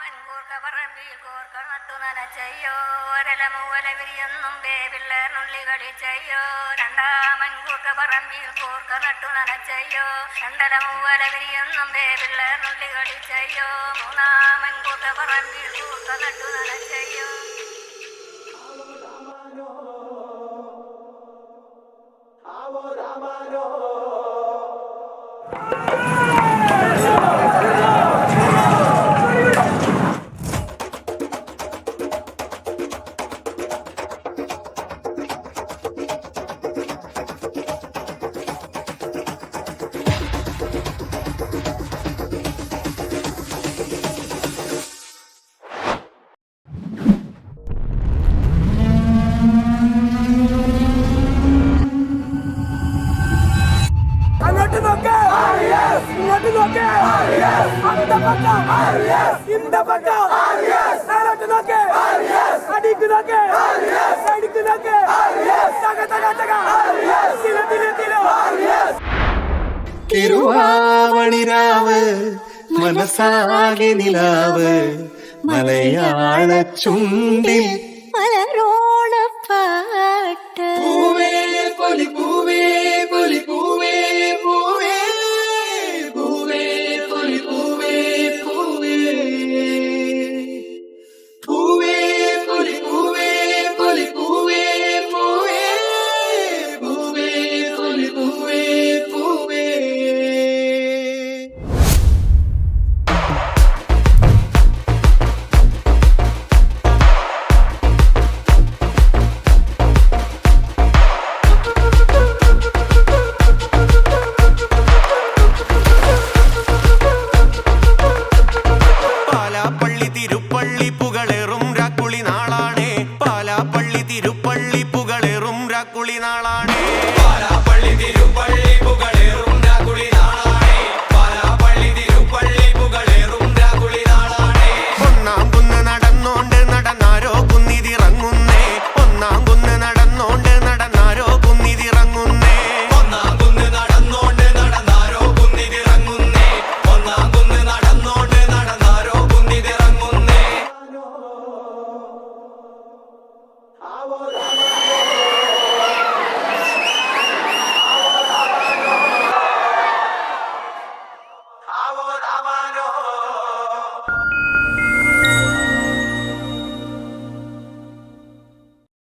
പറമ്പിൽ കോർക്ക നട്ടു നനച്ചയ്യോ ഒരലമൂവല വിരിയൊന്നും പിള്ളേർ നുള്ളി കളിച്ചയ്യോ രണ്ടാമൻ കൂർക്ക പറമ്പിൽ കോർക്ക നട്ടു നനച്ചയ്യോ രണ്ടലമൂവല വിരിയൊന്നും പിള്ളേർ നുള്ളി കളിച്ചയ്യോ മൂന്നാമൻ കൂർക്ക പറമ്പിൽ കൂർക്ക നട്ടു നനച്ചയ്യോ. തിരുവാവണിരാവ് മനസാകെ നിലാവ് മലയാള ചുണ്ടിൽ മലരോളപ്പാട്ട്